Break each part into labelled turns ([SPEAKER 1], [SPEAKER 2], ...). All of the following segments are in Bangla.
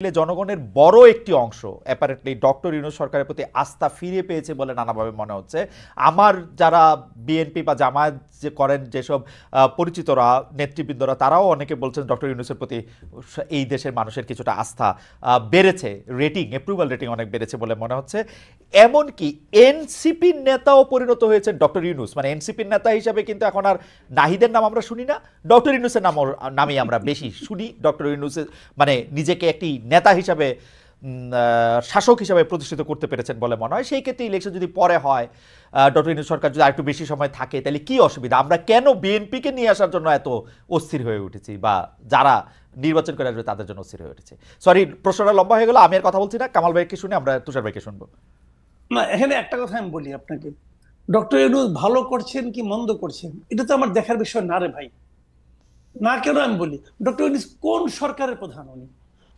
[SPEAKER 1] জনগণের বড় একটি অংশ অ্যাপারেন্টলি ডক্টর ইউনূস সরকারের প্রতি আস্থা ফিরে পেয়েছে বলে নানাভাবে মনে হচ্ছে। আমার যারা বিএনপি বা জামায়াত যে করেন যেসব পরিচিতরা নেতৃবৃন্দরা তারাও অনেকে বলছেন ডক্টর ইউনূসের প্রতি এই দেশের মানুষের কিছুটা আস্থা বেড়েছে, অ্যাপ্রুভাল রেটিং অনেক বেড়েছে বলে মনে হচ্ছে। এমনকি এনসিপির নেতাও পরিণত হয়েছেন ডক্টর ইউনূস, মানে এনসিপির নেতা হিসাবে কিন্তু এখন আর নাহিদের নাম আমরা শুনি না, ডক্টর ইউনূসের নামেই আমরা বেশি শুনি। ডক্টর ইউনূসের মানে নিজেকে একটি নেতা হিসাবে শাসক হিসাবে প্রতিষ্ঠিত করতে পেরেছেন বলে মনে হয়। সেই ক্ষেত্রে ইলেকশন যদি পরে হয়, ডক্টর ইউনূস সরকার যদি আরেকটু বেশি সময় থাকে, তাহলে কি অসুবিধা? আমরা কেন বিএনপিকে নিয়ে আসার জন্য এত অস্থির হয়ে উঠেছি, বা যারা নির্বাচন করে আসবে তাদের জন্য অস্থির হয়ে উঠেছে? সরি, প্রশ্নটা লম্বা হয়ে গেল, আমি আর কথা বলছি না। কামাল ভাইকে শুনে আমরা তুষার ভাইকে শুনবো।
[SPEAKER 2] না, এখানে একটা কথা আমি বলি আপনাকে, ডক্টর ইউনূস ভালো করছেন কি মন্দ করছেন এটা তো আমার দেখার বিষয় না রে ভাই। না কেন আমি বলি, ডক্টর ইউনূস কোন সরকারের প্রধান?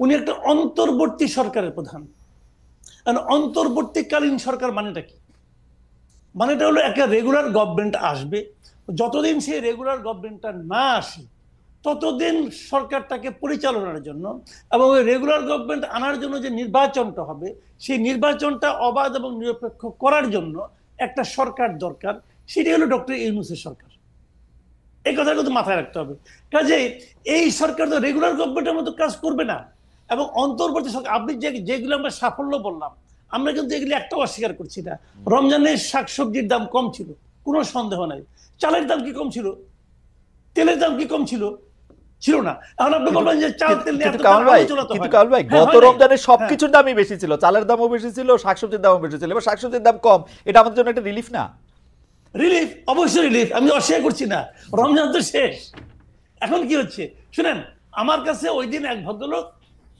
[SPEAKER 2] উনি একটা অন্তর্বর্তী সরকারের প্রধান। অন্তর্বর্তীকালীন সরকার মানেটা কি? মানেটা হলো একটা রেগুলার গভর্নমেন্ট আসবে, যতদিন সেই রেগুলার গভর্নমেন্টটা না আসে ততদিন সরকারটাকে পরিচালনার জন্য এবং ওই রেগুলার গভর্নমেন্ট আনার জন্য যে নির্বাচনটা হবে সেই নির্বাচনটা অবাধ এবং নিরপেক্ষ করার জন্য একটা সরকার দরকার। সেটি হলো ডক্টর ইউনূসের সরকার। এই কথা কিন্তু মাথায় রাখতে হবে। কাজে এই সরকার তো রেগুলার গভর্নমেন্টের মতো কাজ করবে না। এবং অন্তর্বর্তী সরকার, আপনি যেগুলো আমরা সাফল্য বললাম, আমরা কিন্তু এগুলি একটাও অস্বীকার করছি না। রমজানের শাকসবজির দাম কম ছিল, কোনো সন্দেহ নাই। চালের দাম কি কম ছিল? তেলের দাম কি কম ছিল? ছিল না। এখন আপনি বলবেন যে চাল তেল নিয়ে
[SPEAKER 1] কিন্তু কামাল ভাই গত রমজানে সবকিছুর দামই বেশি ছিল, চালের দামও বেশি ছিল, শাকসবজির দামও বেশি ছিল। এবার শাকসবজির দাম কম, এটা আমাদের জন্য একটা রিলিফ না?
[SPEAKER 2] রিলিফ, অবশ্যই রিলিফ, আমি অস্বীকার করছি না। রমজান তো শেষ, এখন কি হচ্ছে শুনেন। আমার কাছে ওই দিন এক ভদ্রলোক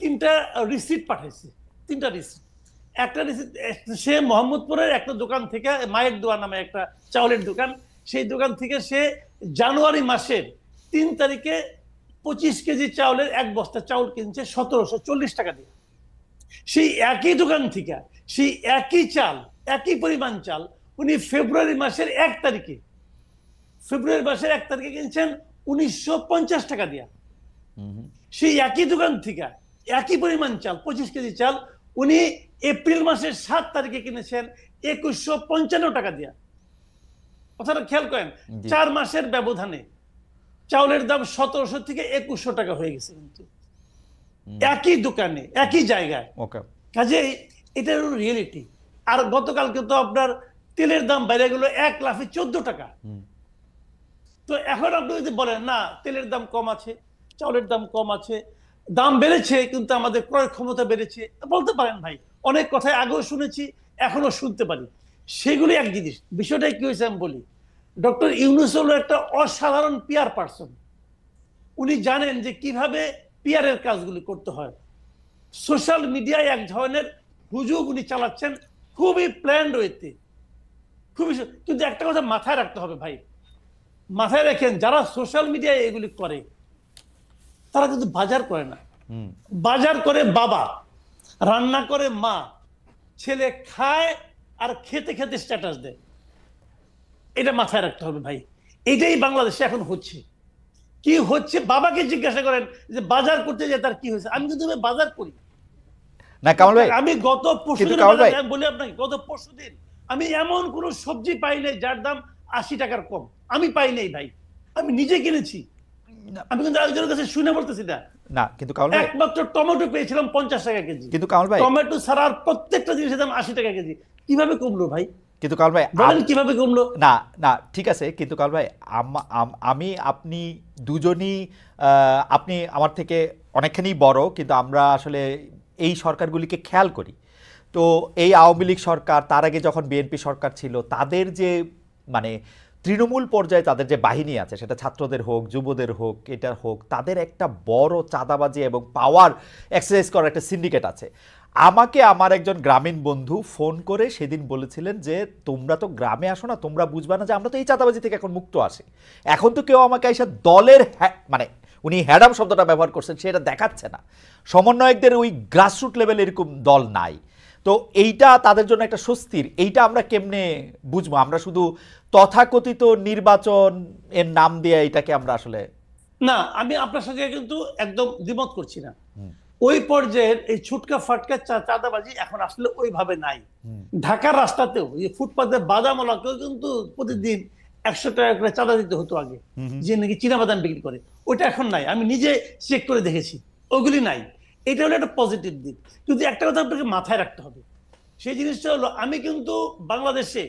[SPEAKER 2] 3টা রিসিপ্ট পাঠাইছে, 3টা রিসিপ্ট। একটা রিসিপ্ট সে মোহাম্মদপুরের একটা দোকান থেকে, মায়ের দোয়া নামে একটা চাউলের দোকান, সেই দোকান থেকে সে জানুয়ারি মাসের 3 তারিখে 25 কেজি চাউলের এক বস্তা চাউল কিনছে 1740 টাকা দিয়ে। সেই একই দোকান থেকে সেই একই চাল, একই পরিমাণ চাল উনি ফেব্রুয়ারি মাসের 1 তারিখে কিনছেন 1950 টাকা দিয়া। সেই একই দোকান থেকে একই পরিমাণ চাল 25 কেজি চাল উনি এপ্রিল মাসের 7 তারিখে কিনেছেন 2155 টাকা দিয়া। কথাটা খেয়াল করেন, 4 মাসের ব্যবধানে চাউলের দাম 1700 থেকে 2100 টাকা হয়ে গেছে, কিন্তু একই দোকানে একই জায়গায়। কাজে এটা হলো রিয়েলিটি। আর গতকালকে তো আপনার তেলের দাম বেড়ে গেল 1 লাফে 14 টাকা। তো এখন আপনি যদি বলেন না তেলের দাম কম আছে, চাউলের দাম কম আছে, দাম বেড়েছে কিন্তু আমাদের ক্রয় ক্ষমতা বেড়েছে, বলতে পারেন ভাই। অনেক কথাই আগেও শুনেছি, এখনো শুনতে পারি। সেগুলি এক জিনিস। বিষয়টা কি হয়েছে আমি বলি, ডক্টর ইউনূস হলো একটা অসাধারণ পিআর পার্সন। উনি জানেন যে কিভাবে পিআরের কাজগুলি করতে হয়। সোশ্যাল মিডিয়ায় এক ধরনের হুজুগ উনি চালাচ্ছেন খুবই প্ল্যান্ড ওয়েতে, খুবই। কিন্তু একটা কথা মাথায় রাখতে হবে ভাই, মাথায় রাখেন, যারা সোশ্যাল মিডিয়ায় এগুলি করে তারা কিন্তু বাজার করে না। বাজার করে বাবা, রান্না করে মা, ছেলে খায় আর খেতে খেতে স্ট্যাটাস দেয়। এটা মাথায় রাখতে হবে ভাই। এটাই বাংলাদেশে এখন হচ্ছে। কি হচ্ছে বাবাকে জিজ্ঞাসা করেন যে বাজার করতে যায় তার কি হয়েছে। আমি কিন্তু বাজার করি
[SPEAKER 1] না কামাল ভাই,
[SPEAKER 2] আমি গত পরশুদিন বলি আপনাকে, গত পরশুদিন আমি এমন কোন সবজি পাই নাই যার দাম 80 টাকার কম। আমি পাই নাই ভাই, আমি নিজে কিনেছি। আমি কিন্তু একজনের কাছে শুনে বলতেছি না। না কিন্তু কামাল ভাই, একমাত্র টমেটো পেয়েছিলাম 50 টাকা কেজি। কিন্তু কামাল ভাই, টমেটো ছাড়া আর প্রত্যেকটা জিনিসের দাম 80 টাকা কেজি। কিভাবে কমলো ভাই? কিন্তু কামাল ভাই বলেন কিভাবে কমলো? না না ঠিক আছে, কিন্তু কামাল ভাই আমি আপনি দুজনই, আপনি আমার থেকে অনেকখানি বড়, কিন্তু আমরা আসলে এই সরকারগুলিকে খেয়াল করি। তো এই আওয়ামী লীগ সরকার, তার আগে যখন বিএনপি সরকার ছিল, তাদের যে মানে তৃণমূল পর্যায়ে তাদের যে বাহিনী আছে, সেটা ছাত্রদের হোক, যুবদের হোক, এটার হোক, তাদের একটা বড় চাঁদাবাজি এবং পাওয়ার এক্সারসাইজ করার একটা সিন্ডিকেট আছে। আমাকে আমার একজন গ্রামীণ বন্ধু ফোন করে সেদিন বলেছিলেন যে তোমরা তো গ্রামে আসো না, তোমরা বুঝবা না যে আমরা তো এই চাঁদাবাজি থেকে এখন মুক্ত আসি। এখন তো কেউ আমাকে এসে দলের মানে উনি হ্যাডাম শব্দটা ব্যবহার করছেন, সেটা দেখাচ্ছে না। সমন্বয়কদের ওই গ্রাসরুট লেভেলে এরকম দল নাই। তো এইটা তাদের জন্য একটা স্বস্তির। এইটা আমরা কেমনে বুঝবো? আমরা শুধু তথাকথিত নির্বাচন এর নাম দিয়ে এটাকে আমরা আসলে, না, আমি আপনার সঙ্গে কিন্তু একদম দ্বিমত করছি না। ওই পর্যায়ের এই ছুটকা ফাটকা চাঁদাবাজি এখন আসলে ওইভাবে নাই। ঢাকার রাস্তাতেও এই ফুটপাতে বাদামওয়ালাকেও কিন্তু প্রতিদিন 100 টাকা করে চাঁদা দিতে হতো আগে, যে নাকি চীনা বাদাম বিক্রি করে। ওইটা এখন নাই, আমি নিজে চেক করে দেখেছি, ওগুলি নাই। এটা হলো একটা পজিটিভ দিক। কিন্তু একটা কথা আপনাকে মাথায় রাখতে হবে, সেই জিনিসটা হলো আমি কিন্তু বাংলাদেশে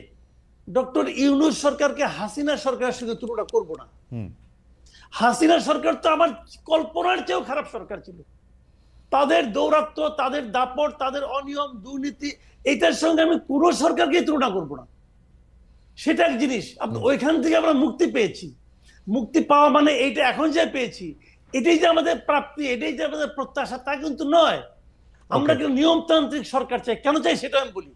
[SPEAKER 2] ডক্টর ইউনূস সরকারকে হাসিনা সরকারের সঙ্গে তুলনা করব না। হাসিনা সরকার তো আমার কল্পনার চেয়েও খারাপ সরকার ছিল। তাদের দৌরাত্ম্য, তাদের দাপট, তাদের অনিয়ম, দুর্নীতি, এটার সঙ্গে আমি পুরো সরকারকে তুলনা করব না। সেটা এক জিনিস। ওইখান থেকে আমরা মুক্তি পেয়েছি। মুক্তি পাওয়া মানে এইটা এখন যে পেয়েছি এটাই যে আমাদের প্রাপ্তি, এটাই যে আমাদের প্রত্যাশা, তা কিন্তু নয়। আমরা কিন্তু নিয়মতান্ত্রিক সরকার চাই। কেন চাই সেটা আমি বলি।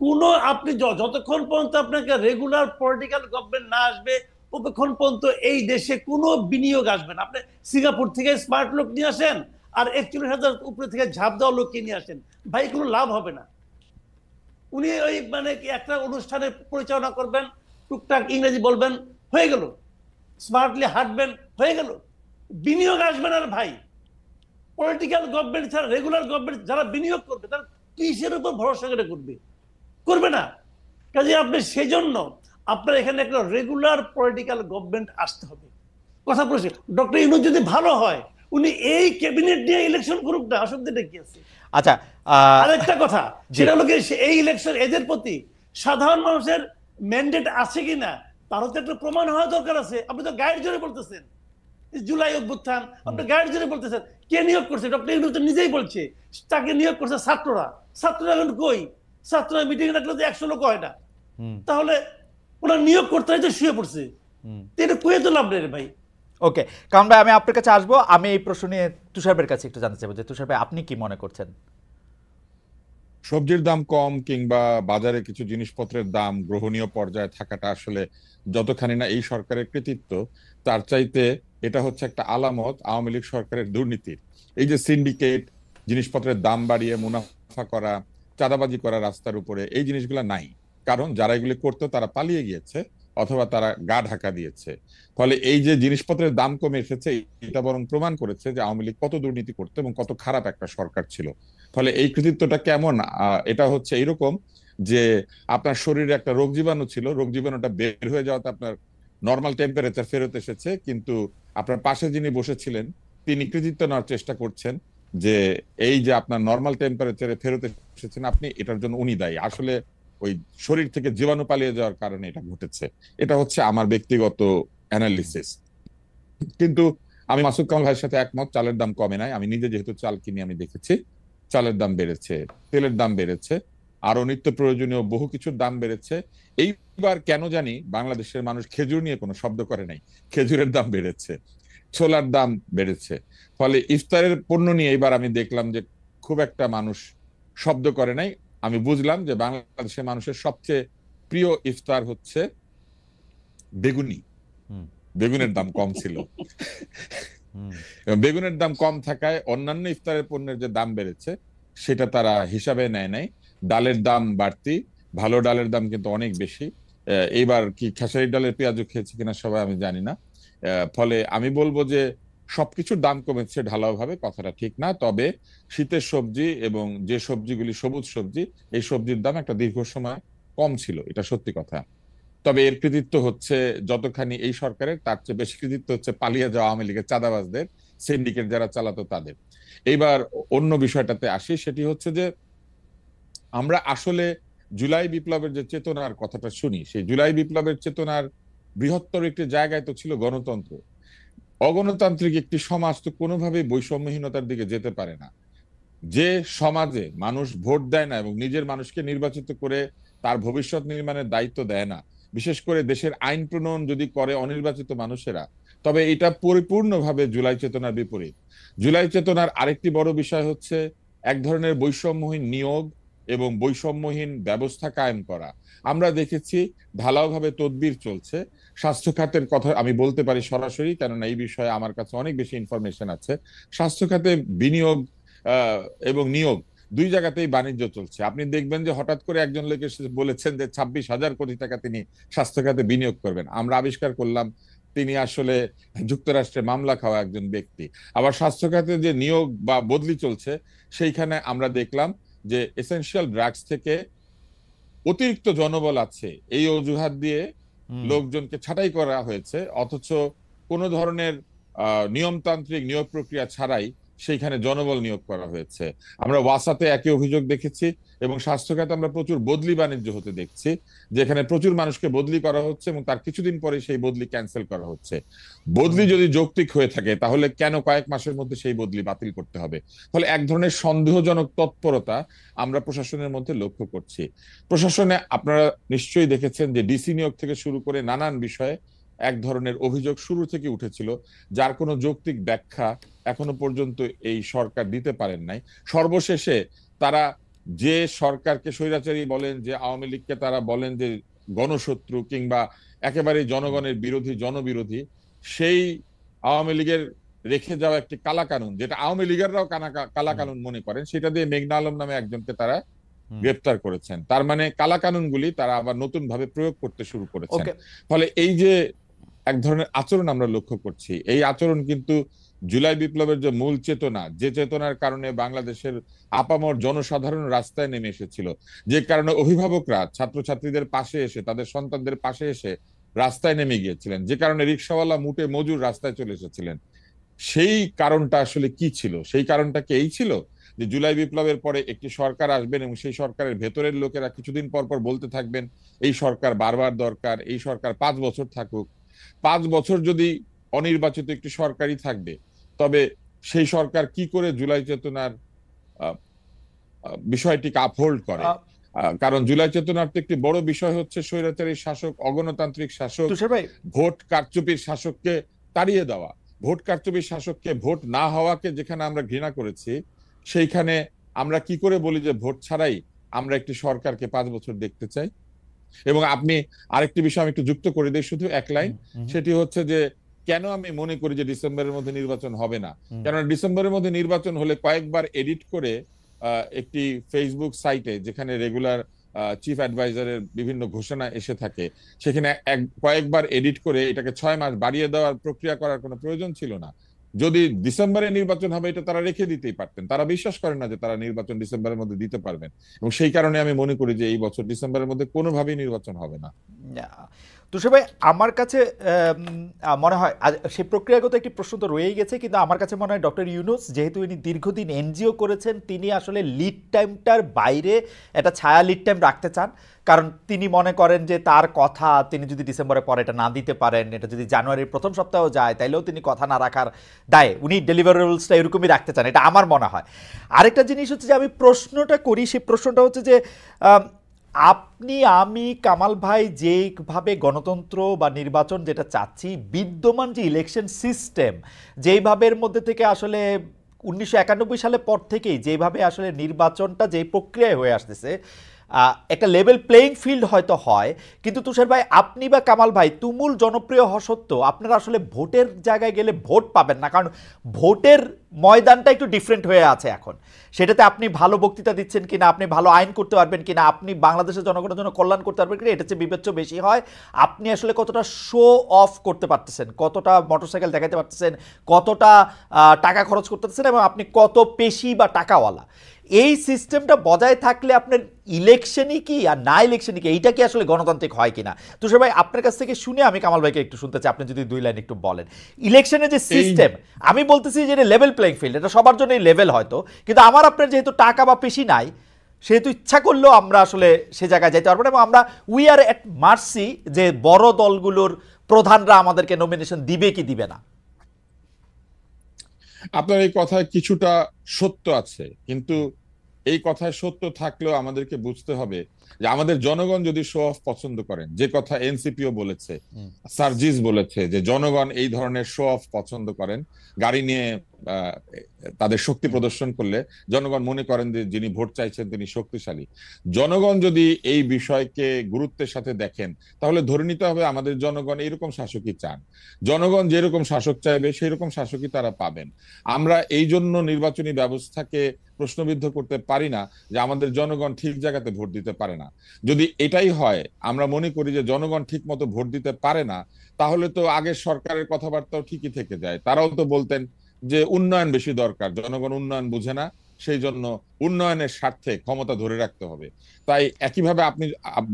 [SPEAKER 2] কোন আপনি যতক্ষণ পর্যন্ত আপনাকে রেগুলার পলিটিক্যাল গভর্নমেন্ট না আসবে, ততক্ষণ পর্যন্ত এই দেশে কোনো বিনিয়োগ আসবে না। আপনি সিঙ্গাপুর থেকে স্মার্ট লোক নিয়ে আসেন আর 41,000 উপরে থেকে ঝাঁপ দেওয়া লোককে নিয়ে আসেন, ভাই কোনো লাভ হবে না। উনি ওই মানে একটা অনুষ্ঠানে পরিচালনা করবেন, টুকটাক ইংরেজি বলবেন, হয়ে গেল। স্মার্টলি হাঁটবেন, হয়ে গেল। বিনিয়োগ আসবে না ভাই। পলিটিক্যাল গভর্নমেন্ট ছাড়া রেগুলার গভর্নমেন্ট যারা বিনিয়োগ করবে তারা কিসের উপর ভরসা করে করবে? করবে না। কাজে আপনি সেজন্য আপনার এখানে একটা রেগুলার পলিটিক্যাল গভর্নমেন্ট আসতে হবে। কথা বলছি, ডক্টর ইউনূস যদি ভালো হয় উনি এই ক্যাবিনেট নিয়ে ইলেকশন করুক না, অসুবিধাটা কি আছে?
[SPEAKER 1] আচ্ছা,
[SPEAKER 2] আরেকটা কথা, সেটা হলো এই ইলেকশন এদের প্রতি সাধারণ মানুষের ম্যান্ডেট আছে কিনা তারও তো একটা প্রমাণ হওয়া দরকার আছে। আপনি তো গাইড জোরে বলতেছেন জুলাই অভ্যুত্থান, আপনি গাইড জোরে বলতেছেন। কে নিয়োগ করছে? ডক্টর ইউনূস নিজেই বলছে তাকে নিয়োগ করছে ছাত্ররা। ছাত্ররা এখন কই? ছাত্ররা মিটিং রাখলে তো 100 লোক হয় না। তাহলে ওরা নিয়োগ করতে হয় তো শুয়ে পড়ছে, এটা কয়ে তো লাভ নেই ভাই।
[SPEAKER 1] ওকে, কারণ ভাই আমি আপনার কাছে আসবো। আমি এই প্রশ্ন নিয়ে তুষারের কাছে একটু জানতে চাইবো যে তুষার ভাই আপনি কি মনে করছেন?
[SPEAKER 3] সবজির দাম কম কিংবা বাজারে কিছু জিনিসপত্রের দাম গ্রহণীয় পর্যায়ে থাকাটা আসলে যতখানি না এই সরকারের কৃতিত্ব, তার চাইতে এটা হচ্ছে একটা আলামত আওয়ামী লীগ সরকারের দুর্নীতির। এই যে সিন্ডিকেট, জিনিসপত্রের দাম বাড়িয়ে মুনাফা করা, চাঁদাবাজি করা রাস্তার উপরে, এই জিনিসগুলো নাই। কারণ যারা এগুলি করতো তারা পালিয়ে গিয়েছে অথবা তারা গা ঢাকা দিয়েছে। ফলে এই যে জিনিসপত্রের দাম কমে এসেছে, এটা বরং প্রমাণ করেছে যে আওয়ামী লীগ কত দুর্নীতি করতো এবং কত খারাপ একটা সরকার ছিল। ফলে এই কৃতিত্বটা কেমন, এটা হচ্ছে এইরকম যে আপনার শরীরে একটা রোগ জীবাণু ছিল, রোগ জীবাণুটা বের হয়ে যাওয়াতে আপনার নর্মাল টেম্পারেচার ফেরত এসেছে, কিন্তু আপনার পাশে যিনি বসেছিলেন তিনি কৃতিত্ব নেওয়ার চেষ্টা করছেন যে এই যে আপনার নর্মাল টেম্পারেচারে ফেরত এসেছেন আপনি, এটার জন্য উনি দায়ী। আসলে ওই শরীর থেকে জীবাণু পালিয়ে যাওয়ার কারণে এটা ঘটেছে। এটা হচ্ছে আমার ব্যক্তিগত অ্যানালিসিস। কিন্তু আমি মাসুদ কামাল ভাইয়ের সাথে একমত, চালের দাম কমে নাই। আমি নিজে যেহেতু চাল কিনি আমি দেখেছি চালের দাম বেড়েছে, তেলের দাম বেড়েছে, আরো নিত্য প্রয়োজনীয় বহু কিছুর দাম বেড়েছে। এইবার কেন জানি বাংলাদেশের মানুষ খেজুর নিয়ে কোনো শব্দ করে নাই, খেজুরের দাম বেড়েছে, ছোলার দাম বেড়েছে। ফলে ইফতারের পণ্য নিয়ে এবার আমি দেখলাম যে খুব একটা মানুষ শব্দ করে নাই। আমি বুঝলাম যে বাংলাদেশের মানুষের সবচেয়ে প্রিয় ইফতার হচ্ছে বেগুনি। বেগুনের দাম কম ছিল। বেগুনের দাম কম থাকায় অন্যান্য ইফতারের পণ্যের যে দাম বেড়েছে সেটা তারা হিসাবে নেয় নাই। ডালের দাম বাড়তি, ভালো ডালের দাম কিন্তু অনেক বেশি। এইবার কি খেসারি ডালের পেঁয়াজও খেয়েছে কিনা সবাই আমি জানি না। ফলে আমি বলবো যে সবকিছুর দাম কমেছে ঢালাও ভাবে, কথাটা ঠিক না। তবে শীতের সবজি এবং যে সবজিগুলি সবুজ সবজি, এই সবজির দাম একটা দীর্ঘ সময় কম ছিল, এটা সত্যি কথা। তবে এর কৃতিত্ব হচ্ছে যতখানি এই সরকারের, তার চেয়ে বেশি কৃতিত্ব হচ্ছে পালিয়ে যাওয়া আওয়ামী লীগের চাঁদাবাজদের, সিন্ডিকেট যারা চালাতো তাদের। এইবার অন্য বিষয়টাতে আসি, সেটি হচ্ছে যে আমরা আসলে জুলাই বিপ্লবের যে চেতনার কথাটা শুনি, সেই জুলাই বিপ্লবের চেতনার বৃহত্তর একটি জায়গায় তো ছিল গণতন্ত্র। অগণতান্ত্রিক একটি সমাজ তো কোনোভাবেই বৈষম্যহীনতার দিকে যেতে পারে না। যে সমাজে মানুষ ভোট দেয় না এবং নিজের মানুষকে নির্বাচিত করে তার ভবিষ্যৎ নির্মাণের দায়িত্ব দেয় না, বিশেষ করে দেশের আইন প্রণয়ন যদি করে অনির্বাচিত মানুষেরা, তবে এটা পরিপূর্ণভাবে জুলাই চেতনার বিপরীত। জুলাই চেতনার আরেকটি বড় বিষয় হচ্ছে এক ধরনের বৈষম্যহীন নিয়োগ এবং বৈষম্যহীন ব্যবস্থা কায়েম করা। আমরা দেখেছি ঢালাওভাবে তদবির চলছে। স্বাস্থ্য খাতের কথা আমি বলতে পারি সরাসরি, কেননা এই বিষয়ে আমার কাছে অনেক বেশি ইনফরমেশন আছে। স্বাস্থ্য খাতে বিনিয়োগ এবং নিয়োগ দুই জায়গাতেই বাণিজ্য চলছে। আপনি দেখবেন যে হঠাৎ করে একজন লোক এসে বলেছেন যে 26,000 কোটি টাকা তিনি স্বাস্থ্য খাতে বিনিয়োগ করবেন। আমরা আবিষ্কার করলাম তিনি আসলে যুক্তরাষ্ট্রে মামলা খাওয়া একজন ব্যক্তি। আবার স্বাস্থ্য খাতে যে নিয়োগ বা বদলি চলছে, সেইখানে আমরা দেখলাম যে এসেনশিয়াল ড্রাগস থেকে অতিরিক্ত জনবল আছে এই অজুহাত দিয়ে লোকজনকে ছাঁটাই করা হয়েছে, অথচ কোনো ধরনের নিয়মতান্ত্রিক নিয়োগ প্রক্রিয়া ছাড়াই সেইখানে জনবল নিয়োগ করা হয়েছে। আমরা ওয়াসাতে একই অভিযোগ দেখেছি, এবং স্বাস্থ্য খাতে আমরা প্রচুর বদলি বাণিজ্য হতে দেখছি, যেখানে প্রচুর মানুষকে বদলি করা হচ্ছে এবং তার কিছুদিন পরে সেই বদলি ক্যান্সেল করা হচ্ছে। বদলি যদি যৌক্তিক হয়ে থাকে তাহলে কেন কয়েক মাসের মধ্যে সেই বদলি বাতিল করতে হবে? ফলে এক ধরনের সন্দেহজনক তৎপরতা আমরা প্রশাসনের মধ্যে লক্ষ্য করছি। প্রশাসনে আপনারা নিশ্চয়ই দেখেছেন যে ডিসি নিয়োগ থেকে শুরু করে নানান বিষয়ে এক ধরনের অভিযোগ শুরু থেকে উঠেছিল, যার কোনো যৌক্তিক ব্যাখ্যা এখনো পর্যন্ত এই সরকার দিতে পারেন নাই। সর্বশেষে তারা যে সরকারকে স্বৈরাচারী বলেন, যে আওয়ামী লীগকে তারা বলেন যে গণশত্রু কিংবা একেবারে জনগণের বিরোধী, জনবিরোধী, সেই আওয়ামী লীগের রেখে যাওয়া একটি কালাকানুন, যেটা আওয়ামী লীগেররাও কালাকানুন মনে করেন, সেটা দিয়ে মেঘনা আলম নামে একজনকে তারা গ্রেপ্তার করেছেন। তার মানে কালাকানুনগুলি তারা আবার নতুন ভাবে প্রয়োগ করতে শুরু করেছেন। ফলে এই যে এক ধরনের আচরণ আমরা লক্ষ্য করছি, এই আচরণ কিন্তু জুলাই বিপ্লবের যে মূল চেতনা, যে চেতনার কারণে বাংলাদেশের আপামর জনসাধারণ রাস্তায় নেমে এসেছিল, যে কারণে অভিভাবকরা ছাত্রছাত্রীদের পাশে এসে, তাদের সন্তানদের পাশে এসে রাস্তায় নেমে গিয়েছিলেন, যে কারণে রিক্সাওয়ালা, মুটে মজুর রাস্তায় চলে এসেছিলেন, সেই কারণটা আসলে কি ছিল? সেই কারণটা কি এই ছিল যে জুলাই বিপ্লবের পরে একটি সরকার আসবেন এবং সেই সরকারের ভেতরের লোকেরা কিছুদিন পর পর বলতে থাকবেন এই সরকার বারবার দরকার, এই সরকার 5 বছর থাকুক। 5 বছর যদি অনির্বাচিত একটি সরকারই থাকবে, তবে সেই সরকার কি করে জুলাই চেতনার বিষয়টিকে আপহোল্ড করে? কারণ জুলাই চেতনার তো একটি বড় বিষয় হচ্ছে স্বৈরাচারী শাসক, অগণতান্ত্রিক শাসক, ভোট কারচুপির শাসককে তাড়িয়ে দেওয়া। ভোট কারচুপির শাসককে, ভোট না হওয়াকে যেখানে আমরা ঘৃণা করেছি, সেইখানে আমরা কি করে বলি যে ভোট ছাড়াই আমরা একটি সরকারকে 5 বছর দেখতে চাই? এবং আপনি আরেকটি বিষয় আমি একটু যুক্ত করে দিই, শুধু এক লাইন, সেটি হচ্ছে যে কেন আমি মনে করি যে ডিসেম্বরের মধ্যে নির্বাচন হবে না। কেননা ডিসেম্বরের মধ্যে নির্বাচন হলে কয়েকবার এডিট করে একটি ফেসবুক সাইটে, যেখানে রেগুলার চিফ অ্যাডভাইজারের বিভিন্ন ঘোষণা এসে থাকে, সেখানে কয়েকবার এডিট করে এটাকে 6 মাস বাড়িয়ে দেওয়ার প্রক্রিয়া করার কোনো প্রয়োজন ছিল না। যদি ডিসেম্বরে নির্বাচন হবে এটা তারা রেখে দিতেই পারতেন। তারা বিশ্বাস করেন না যে তারা নির্বাচন ডিসেম্বরের মধ্যে দিতে পারবেন, এবং সেই কারণে আমি মনে করি যে এই বছর ডিসেম্বরের মধ্যে কোনোভাবেই নির্বাচন হবে না।
[SPEAKER 1] তুষার ভাই, আমার কাছে মনে হয় সেই প্রক্রিয়াগত একটি প্রশ্ন তো রয়েই গেছে, কিন্তু আমার কাছে মনে হয় ডক্টর ইউনূস যেহেতু ইনি দীর্ঘদিন এনজিও করেছেন, তিনি আসলে লিড টাইমটার বাইরে একটা ছায়া লিড টাইম রাখতে চান। কারণ তিনি মনে করেন যে তার কথা তিনি যদি ডিসেম্বরের পরে এটা না দিতে পারেন, এটা যদি জানুয়ারির প্রথম সপ্তাহ যায়, তাইলেও তিনি কথা না রাখার দায়ে উনি ডেলিভারেবলসটা এরকমই রাখতে চান, এটা আমার মনে হয়। আরেকটা জিনিস হচ্ছে যে আমি প্রশ্নটা করি, সেই প্রশ্নটা হচ্ছে যে আপনি, আমি, কামাল ভাই যেইভাবে গণতন্ত্র বা নির্বাচন যেটা চাচ্ছি, বিদ্যমান যে ইলেকশন সিস্টেম যেইভাবের মধ্যে থেকে আসলে 1991 সালের পর থেকেই যেভাবে আসলে নির্বাচনটা যেই প্রক্রিয়ায় হয়ে আসতেছে, একটা লেভেল প্লেইং ফিল্ড হয়তো হয়, কিন্তু তুষার ভাই আপনি বা কামাল ভাই তুমুল জনপ্রিয় হওয়া সত্ত্বেও আপনারা আসলে ভোটের জায়গায় গেলে ভোট পাবেন না, কারণ ভোটের ময়দানটা একটু ডিফারেন্ট হয়ে আছে এখন। সেটাতে আপনি ভালো বক্তৃতা দিচ্ছেন কিনা, আপনি ভালো আইন করতে পারবেন কিনা, আপনি বাংলাদেশের জনগণের জন্য কল্যাণ করতে পারবেন কিনা, এটা চেয়ে বিবেচ্য বেশি হয় আপনি আসলে কতটা শো অফ করতে পারতেছেন, কতটা মোটরসাইকেল দেখাতে পারতেছেন, কতটা টাকা খরচ করতে পারতেছেন, এবং আপনি কত পেশি বা টাকাওয়ালা। এই সিস্টেমটা বজায় থাকলে আপনার ইলেকশনই কি আর না ইলেকশনই কি, এইটা কি আসলে গণতান্ত্রিক হয় কিনা? তুষার ভাই আপনার কাছ থেকে শুনে আমি কামাল ভাইকে একটু শুনতে চাই, আপনি যদি 2 লাইন একটু বলেন। ইলেকশনের যে সিস্টেম, আমি বলতেছি যে লেভেল প্লেইং ফিল্ড, এটা সবার জন্যই লেভেল হয়তো, কিন্তু আমার আপনার যেহেতু টাকা বা পেশি নাই, সেহেতু ইচ্ছা করলেও আমরা আসলে সে জায়গায় যাইতে পারবো না, এবং আমরা উই আর এট মার্সি যে বড় দলগুলোর প্রধানরা আমাদেরকে নমিনেশন দিবে কি দিবে না।
[SPEAKER 3] আপনার এই কথায় কিছুটা সত্য আছে, কিন্তু এই কথায় সত্য থাকলেও আমাদেরকে বুঝতে হবে যে আমাদের জনগণ যদি শো অফ পছন্দ করেন, যে কথা এনসিপিও বলেছে, সার্জিস বলেছে যে জনগণ এই ধরনের শো অফ পছন্দ করেন, গাড়ি নিয়ে আহ, তাদের শক্তি প্রদর্শন করলে জনগণ মনে করেন যে যিনি ভোট চাইছেন তিনি শক্তিশালী। জনগণ যদি এই বিষয়কে গুরুত্বের সাথে দেখেন, তাহলে ধরে নিতে হবে আমাদের জনগণ এইরকম শাসকই চান। জনগণ যেরকম শাসক চাইবে সেই রকম শাসকই তারা পাবেন। আমরা এই জন্য নির্বাচনী ব্যবস্থাকে প্রশ্নবিদ্ধ করতে পারি না যে আমাদের জনগণ ঠিক জায়গাতে ভোট দিতে পারে না। যদি এটাই হয়, আমরা মনে করি যে জনগণ ঠিক মতো ভোট দিতে পারে না, তাহলে তো আগের সরকারের কথাবার্তাও ঠিকই থেকে যায়। তারাও তো বলতেন যে উন্নয়ন বেশি দরকার, জনগণ উন্নয়ন বুঝে না, সেই জন্য উন্নয়নের স্বার্থে ক্ষমতা ধরে রাখতে হবে। তাই একইভাবে আপনি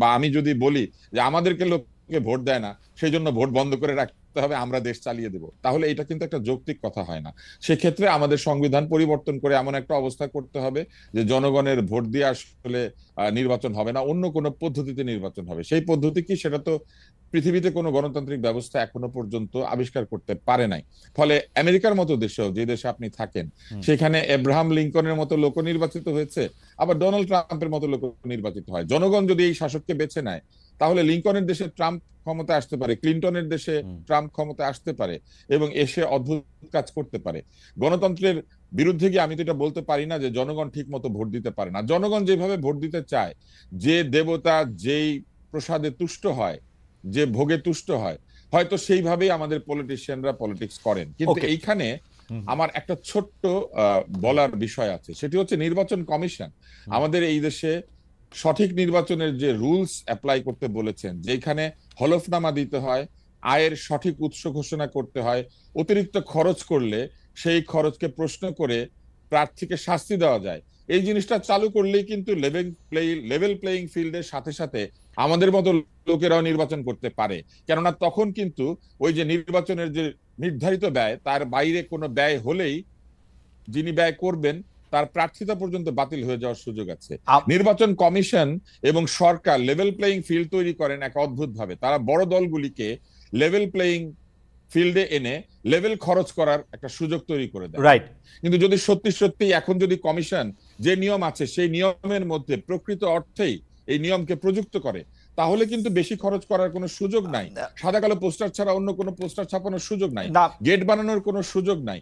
[SPEAKER 3] বা আমি যদি বলি যে আমাদেরকে লোকে ভোট দেয় না, সেই জন্য ভোট বন্ধ করে রাখতে হবে, আমরা দেশ চালিয়ে দেব, তাহলে এটা কিন্তু একটা যৌক্তিক কথা হয় না। সেক্ষেত্রে আমাদের সংবিধান পরিবর্তন করে এমন একটা অবস্থা করতে হবে যে জনগণের ভোট দিয়ে আসলে নির্বাচন হবে না, অন্য কোনো পদ্ধতিতে নির্বাচন হবে। সেই পদ্ধতি কি, সেটা তো পৃথিবীতে কোনো গণতান্ত্রিক ব্যবস্থা এখনো পর্যন্ত আবিষ্কার করতে পারে নাই। ফলে আমেরিকার মতো দেশেও, যে দেশে আপনি থাকেন, সেখানে এব্রাহাম লিঙ্কনের মতো লোক নির্বাচিত হয়েছে, আবার ডোনাল্ড ট্রাম্পের মতো লোক নির্বাচিত হয়। জনগণ যদি এই শাসককে বেছে নেয়, তাহলে লিঙ্কনের দেশে ট্রাম্প ক্ষমতায় আসতে পারে, ক্লিন্টনের দেশে ট্রাম্প ক্ষমতায় আসতে পারে এবং এসে অদ্ভুত কাজ করতে পারে। গণতন্ত্রের বিরুদ্ধে গিয়ে আমি তো এটা বলতে পারি না যে জনগণ ঠিক মতো ভোট দিতে পারে না। জনগণ যেভাবে ভোট দিতে চায়, যে দেবতা যেই প্রসাদে তুষ্ট হয়, যে ভোগে তুষ্ট হয়, হয়তো সেইভাবেই আমাদের পলিটিশিয়ানরা পলিটিক্স করেন। কিন্তু এইখানে আমার একটা ছোট্ট বলার বিষয় আছে, সেটি হচ্ছে নির্বাচন কমিশন আমাদের এই দেশে সঠিক নির্বাচনের যে রুলস অ্যাপ্লাই করতে বলেছেন, যেখানে হলফনামা দিতে হয়, আয়ের সঠিক উৎস ঘোষণা করতে হয়, অতিরিক্ত খরচ করলে সেই খরচকে প্রশ্ন করে প্রার্থীকে শাস্তি দেওয়া যায়, এই জিনিসটা চালু করলেই কিন্তু লেভেল প্লেইং ফিল্ডের সাথে সাথে আমাদের মতো লোকেরাও নির্বাচন করতে পারে। কেননা তখন কিন্তু ওই যে নির্বাচনের যে নির্ধারিত ব্যয়, তার বাইরে কোনো ব্যয় হলেই যিনি ব্যয় করবেন তার প্রার্থিতা পর্যন্ত বাতিল হয়ে যাওয়ার সুযোগ আছে। নির্বাচন কমিশন এবং সরকার লেভেল প্লেইং ফিল্ড তৈরি করেন এক অদ্ভুত ভাবে। তারা বড় দলগুলিকে লেভেল প্লেইং ফিল্ডে এনে লেভেল খরচ করার একটা সুযোগ তৈরি করে দেয়।
[SPEAKER 1] রাইট।
[SPEAKER 3] কিন্তু যদি সত্যি সত্যি এখন যদি কমিশন যে নিয়ম আছে সেই নিয়মের মধ্যে প্রকৃত অর্থেই এই নিয়মকে প্রযুক্ত করে, তাহলে কিন্তু বেশি খরচ করার কোনো সুযোগ নাই। সাদা কালো পোস্টার ছাড়া অন্য কোনো পোস্টার ছাপানোর সুযোগ নাই, গেট বানানোর কোনো সুযোগ নাই।